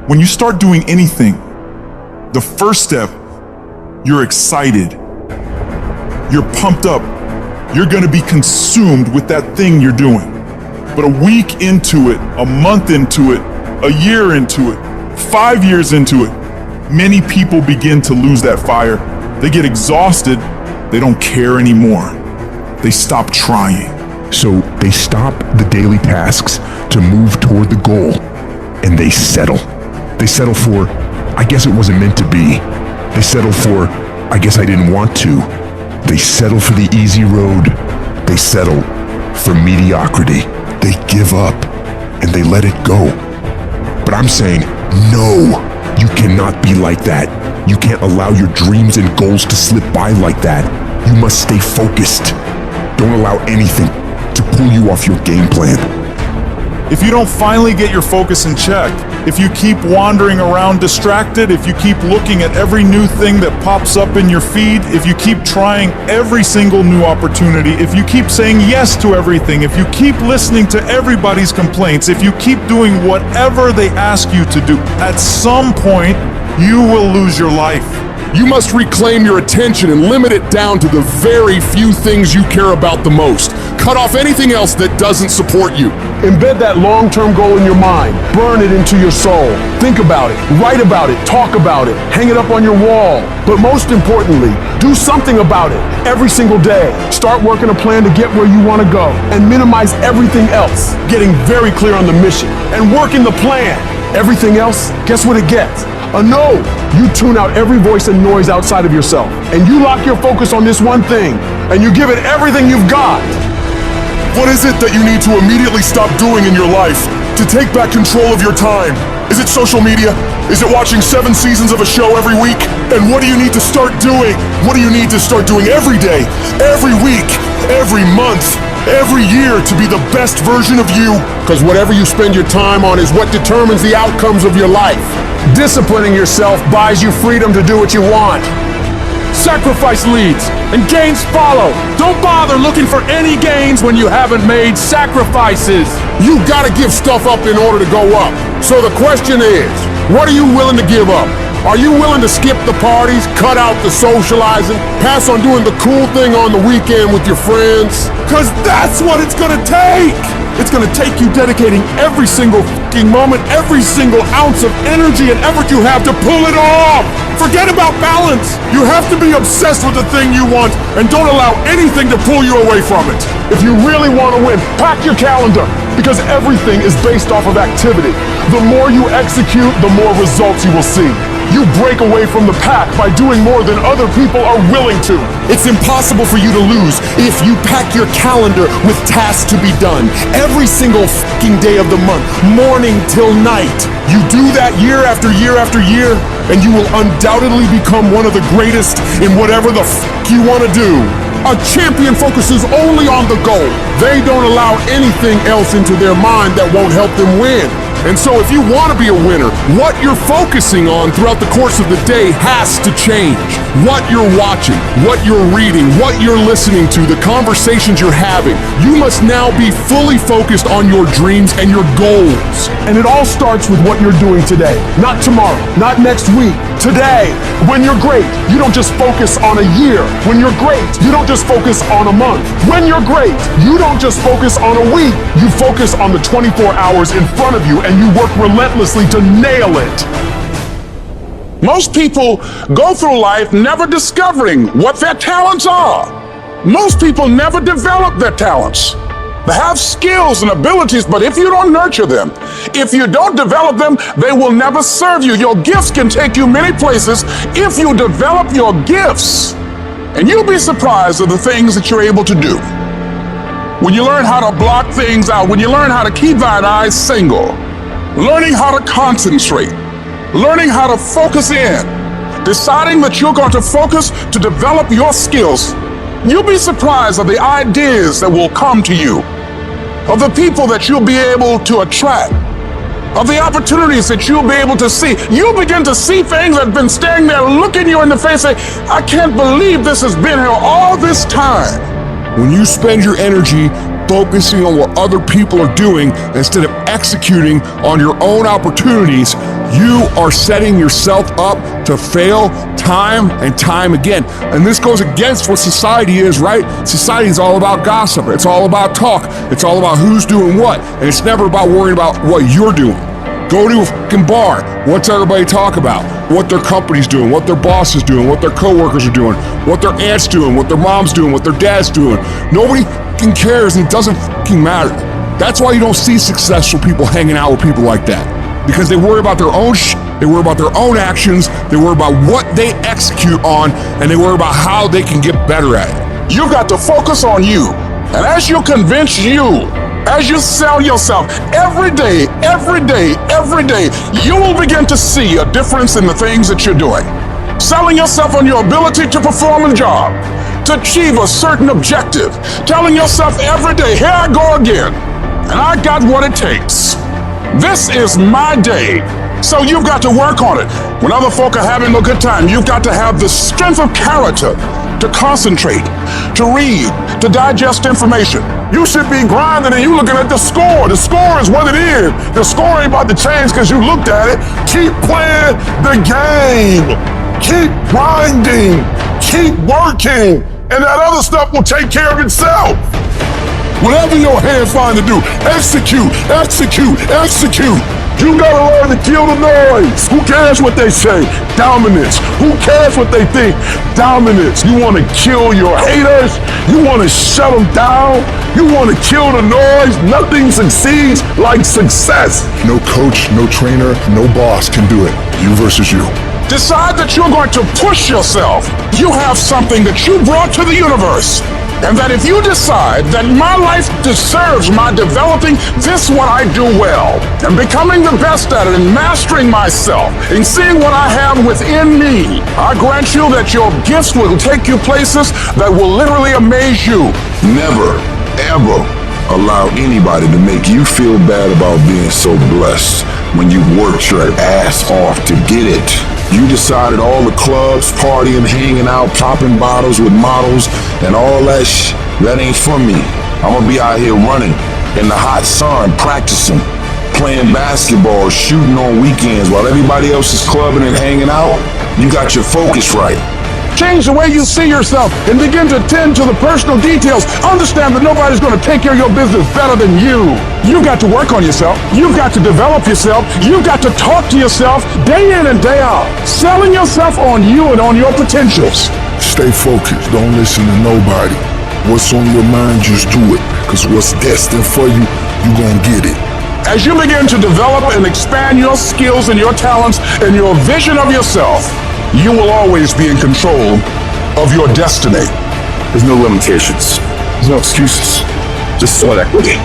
When you start doing anything, the first step, you're excited. You're pumped up. You're gonna be consumed with that thing you're doing. But a week into it, a month into it, a year into it, 5 years into it, many people begin to lose that fire. They get exhausted. They don't care anymore. They stop trying. So they stop the daily tasks to move toward the goal, and they settle. They settle for, I guess it wasn't meant to be. They settle for, I guess I didn't want to. They settle for the easy road. They settle for mediocrity. They give up and they let it go. But I'm saying, no, you cannot be like that. You can't allow your dreams and goals to slip by like that. You must stay focused. Don't allow anything to pull you off your game plan. If you don't finally get your focus in check, if you keep wandering around distracted, if you keep looking at every new thing that pops up in your feed, if you keep trying every single new opportunity, if you keep saying yes to everything, if you keep listening to everybody's complaints, if you keep doing whatever they ask you to do, at some point, you will lose your life. You must reclaim your attention and limit it down to the very few things you care about the most. Cut off anything else that doesn't support you. Embed that long-term goal in your mind. Burn it into your soul. Think about it, write about it, talk about it, hang it up on your wall. But most importantly, do something about it every single day. Start working a plan to get where you want to go and minimize everything else. Getting very clear on the mission and working the plan. Everything else, guess what it gets? A no. You tune out every voice and noise outside of yourself, and you lock your focus on this one thing, and you give it everything you've got. What is it that you need to immediately stop doing in your life to take back control of your time? Is it social media? Is it watching 7 seasons of a show every week? And what do you need to start doing? What do you need to start doing every day, every week, every month, every year to be the best version of you? Because whatever you spend your time on is what determines the outcomes of your life. Disciplining yourself buys you freedom to do what you want. Sacrifice leads and gains follow. Don't bother looking for any gains when you haven't made sacrifices. You gotta give stuff up in order to go up. So the question is, what are you willing to give up? Are you willing to skip the parties, cut out the socializing, pass on doing the cool thing on the weekend with your friends? Cause that's what it's gonna take. It's gonna take you dedicating every single fucking moment, every single ounce of energy and effort you have to pull it off. Forget about balance. You have to be obsessed with the thing you want and don't allow anything to pull you away from it. If you really want to win, pack your calendar because everything is based off of activity. The more you execute, the more results you will see. You break away from the pack by doing more than other people are willing to. It's impossible for you to lose if you pack your calendar with tasks to be done every single fucking day of the month, morning till night. You do that year after year after year, and you will undoubtedly become one of the greatest in whatever the fuck you want to do. A champion focuses only on the goal. They don't allow anything else into their mind that won't help them win. And so if you want to be a winner, what you're focusing on throughout the course of the day has to change. What you're watching, what you're reading, what you're listening to, the conversations you're having. You must now be fully focused on your dreams and your goals. And it all starts with what you're doing today. Not tomorrow, not next week, today. When you're great, you don't just focus on a year. When you're great, you don't just focus on a month. When you're great, you don't just focus on a week. You focus on the 24 hours in front of you and you work relentlessly to nail it. Most people go through life never discovering what their talents are. Most people never develop their talents. They have skills and abilities, but if you don't nurture them, if you don't develop them, they will never serve you. Your gifts can take you many places if you develop your gifts. And you'll be surprised at the things that you're able to do. When you learn how to block things out, when you learn how to keep thine eyes single, learning how to concentrate, learning how to focus in, deciding that you're going to focus to develop your skills, you'll be surprised at the ideas that will come to you, of the people that you'll be able to attract, of the opportunities that you'll be able to see. You'll begin to see things that have been standing there looking you in the face and say, I can't believe this has been here all this time. When you spend your energy focusing on what other people are doing instead of executing on your own opportunities, You are setting yourself up to fail time and time again. And this goes against what society is, right? Society is all about gossip. It's all about talk. It's all about who's doing what. And it's never about worrying about what you're doing. Go to a fucking bar. What's everybody talk about? What their company's doing, what their boss is doing, what their coworkers are doing, what their aunt's doing, what their mom's doing, what their dad's doing. Nobody fucking cares, and it doesn't fucking matter. That's why you don't see successful people hanging out with people like that. Because they worry about their own shit, they worry about their own actions, they worry about what they execute on, and they worry about how they can get better at it. You've got to focus on you. And as you convince you, as you sell yourself every day, you will begin to see a difference in the things that you're doing. Selling yourself on your ability to perform a job, to achieve a certain objective. Telling yourself every day, here I go again, and I got what it takes. This is my day. So you've got to work on it. When other folk are having a good time, you've got to have the strength of character to concentrate, to read, to digest information. You should be grinding and you looking at the score. The score is what it is. The score ain't about to change because you looked at it. Keep playing the game. Keep grinding. Keep working. And that other stuff will take care of itself. Whatever your hand find to do, execute, execute, execute. You gotta learn to kill the noise. Who cares what they say? Dominance. Who cares what they think? Dominance. You wanna kill your haters? You wanna shut them down? You wanna kill the noise? Nothing succeeds like success. No coach, no trainer, no boss can do it. You versus you. Decide that you're going to push yourself. You have something that you brought to the universe. And that if you decide that my life deserves my developing this what I do well, and becoming the best at it, and mastering myself, and seeing what I have within me, I grant you that your gifts will take you places that will literally amaze you. Never, ever allow anybody to make you feel bad about being so blessed when you worked your ass off to get it. You decided all the clubs, partying, hanging out, popping bottles with models, and all that that ain't for me. I'm gonna be out here running in the hot sun, practicing, playing basketball, shooting on weekends while everybody else is clubbing and hanging out. You got your focus right. Change the way you see yourself and begin to tend to the personal details. Understand that nobody's going to take care of your business better than you. You've got to work on yourself. You've got to develop yourself. You've got to talk to yourself day in and day out. Selling yourself on you and on your potentials. Stay focused. Don't listen to nobody. What's on your mind, just do it. Because what's destined for you, you're going to get it. As you begin to develop and expand your skills and your talents and your vision of yourself, you will always be in control of your destiny. There's no limitations. There's no excuses. Just sweat equity.